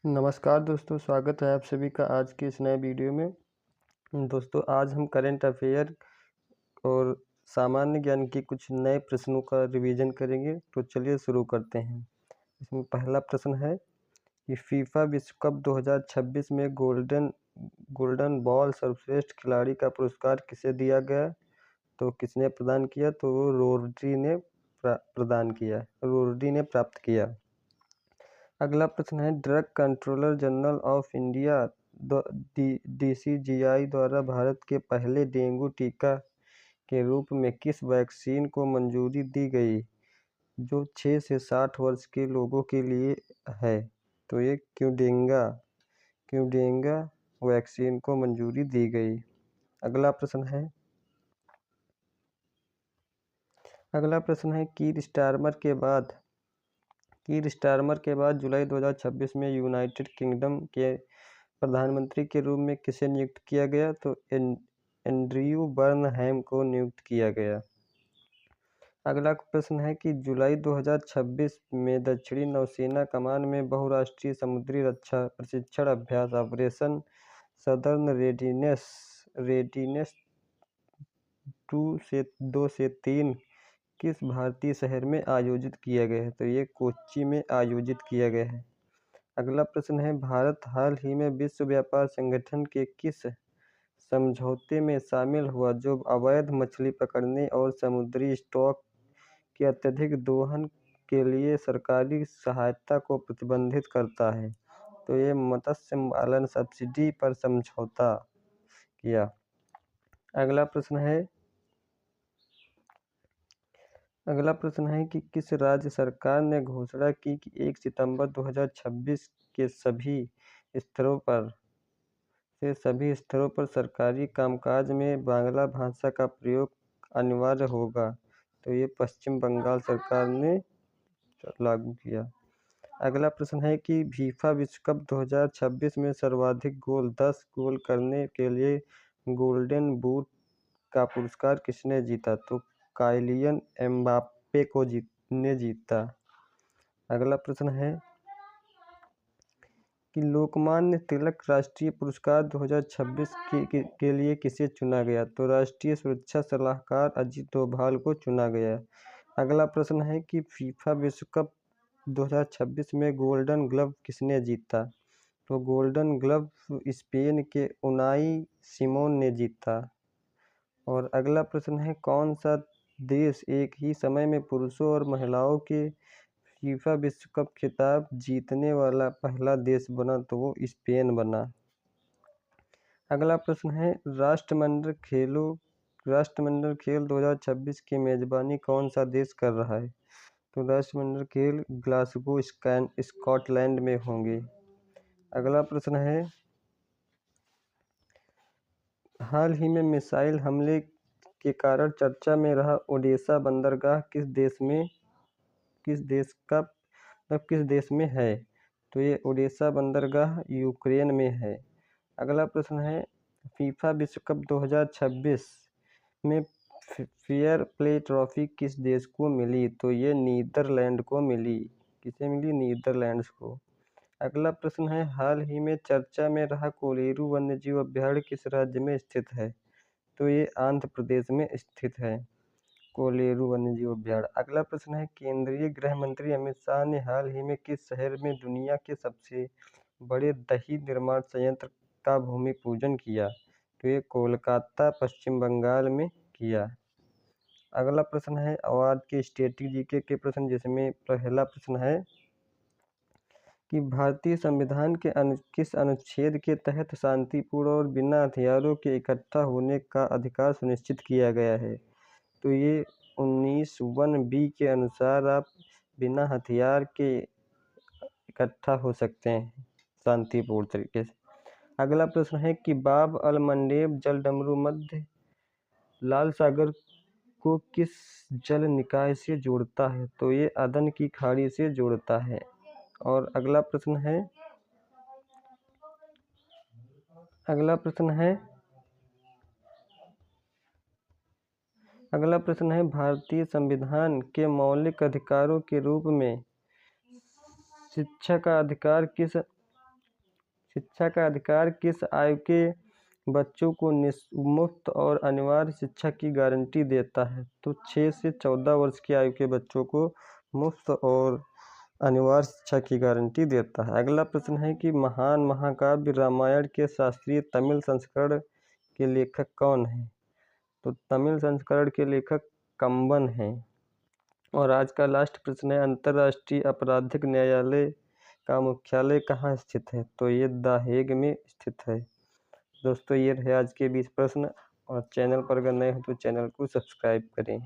नमस्कार दोस्तों, स्वागत है आप सभी का आज के इस नए वीडियो में। दोस्तों, आज हम करंट अफेयर और सामान्य ज्ञान के कुछ नए प्रश्नों का रिवीजन करेंगे। तो चलिए शुरू करते हैं। इसमें पहला प्रश्न है कि फीफा विश्व कप 2026 में गोल्डन बॉल सर्वश्रेष्ठ खिलाड़ी का पुरस्कार किसे दिया गया? तो किसने प्रदान किया? तो वो रोड्री ने प्राप्त किया। अगला प्रश्न है, drug controller general of India DCGI द्वारा भारत के पहले डेंगू टीका के रूप में किस वैक्सीन को मंजूरी दी गई जो 6 से 60 वर्ष के लोगों के लिए है? तो ये क्यूडेंगा वैक्सीन को मंजूरी दी गई। अगला प्रश्न है कीर स्टारमर के बाद जुलाई 2026 में यूनाइटेड किंगडम के प्रधानमंत्री के रूप में किसे नियुक्त किया गया? तो एंड्रयू बर्नहैम को नियुक्त किया गया। अगला प्रश्न है कि जुलाई 2026 में दक्षिणी नौसेना कमान में बहुराष्ट्रीय समुद्री रक्षा प्रशिक्षण अभ्यास ऑपरेशन सदर्न रेडिनेस 2 से 3 किस भारतीय शहर में आयोजित किया गया है? तो ये कोच्चि में आयोजित किया गया है। अगला प्रश्न है, भारत हाल ही में विश्व व्यापार संगठन के किस समझौते में शामिल हुआ जो अवैध मछली पकड़ने और समुद्री स्टॉक के अत्यधिक दोहन के लिए सरकारी सहायता को प्रतिबंधित करता है? तो ये मत्स्य पालन सब्सिडी पर समझौता किया। अगला प्रश्न है कि किस राज्य सरकार ने घोषणा की कि 1 सितंबर 2026 के सभी स्तरों पर सरकारी कामकाज में बांग्ला भाषा का प्रयोग अनिवार्य होगा? तो ये पश्चिम बंगाल सरकार ने लागू किया। अगला प्रश्न है कि फीफा विश्व कप 2026 में सर्वाधिक गोल 10 गोल करने के लिए गोल्डन बूट का पुरस्कार किसने जीता? तो काइलियन एम्बाप्पे ने जीता। अगला प्रश्न है कि लोकमान्य तिलक राष्ट्रीय पुरस्कार 2026 के लिए किसे चुना गया? तो राष्ट्रीय सुरक्षा सलाहकार अजीत डोभाल को चुना गया। अगला प्रश्न है कि फीफा विश्व कप 2026 में गोल्डन ग्लव किसने जीता? तो गोल्डन ग्लव स्पेन के उनाई सिमोन ने जीता। और अगला प्रश्न है, कौन सा देश एक ही समय में पुरुषों और महिलाओं के फीफा विश्व कप खिताब जीतने वाला पहला देश बना? तो वो स्पेन बना। अगला प्रश्न है, राष्ट्रमंडल खेल 2026 की मेजबानी कौन सा देश कर रहा है? तो राष्ट्रमंडल खेल ग्लासगो स्कॉटलैंड में होंगे। अगला प्रश्न है, हाल ही में मिसाइल हमले के कारण चर्चा में रहा ओडेसा बंदरगाह किस देश में है? तो ये ओडेसा बंदरगाह यूक्रेन में है। अगला प्रश्न है, फीफा विश्व कप 2026 में फेयर प्ले ट्रॉफी किस देश को मिली? तो ये नीदरलैंड को मिली। किसे मिली? नीदरलैंड्स को। अगला प्रश्न है, हाल ही में चर्चा में रहा कोलेरू वन्यजीव अभयारण्य किस राज्य में स्थित है? तो ये आंध्र प्रदेश में स्थित है कोलेरू वन्यजीव अभयारण्य। अगला प्रश्न है, केंद्रीय गृह मंत्री अमित शाह ने हाल ही में किस शहर में दुनिया के सबसे बड़े दही निर्माण संयंत्र का भूमि पूजन किया? तो ये कोलकाता पश्चिम बंगाल में किया। अगला प्रश्न है अवार्ड के स्टैटिक जीके के प्रश्न, जिसमें पहला प्रश्न है कि भारतीय संविधान के किस अनुच्छेद के तहत शांतिपूर्ण और बिना हथियारों के इकट्ठा होने का अधिकार सुनिश्चित किया गया है? तो ये 19(1)(b) के अनुसार आप बिना हथियार के इकट्ठा हो सकते हैं शांतिपूर्ण तरीके से। अगला प्रश्न है कि बाब अल मंडेब जलडमरू मध्य लाल सागर को किस जल निकाय से जोड़ता है? तो ये अदन की खाड़ी से जोड़ता है। और अगला प्रश्न है भारतीय संविधान के मौलिक अधिकारों के रूप में शिक्षा का अधिकार किस शिक्षा का अधिकार किस आयु के बच्चों को मुफ्त और अनिवार्य शिक्षा की गारंटी देता है? तो 6 से 14 वर्ष की आयु के बच्चों को मुफ्त और अनिवार्य शिक्षा की गारंटी देता है। अगला प्रश्न है कि महान महाकाव्य रामायण के शास्त्रीय तमिल संस्करण के लेखक कौन हैं? तो तमिल संस्करण के लेखक कंबन हैं। और आज का लास्ट प्रश्न है, अंतर्राष्ट्रीय आपराधिक न्यायालय का मुख्यालय कहाँ स्थित है? तो ये द हेग में स्थित है। दोस्तों ये रहे आज के 20 प्रश्न, और चैनल पर अगर नए हो तो चैनल को सब्सक्राइब करें।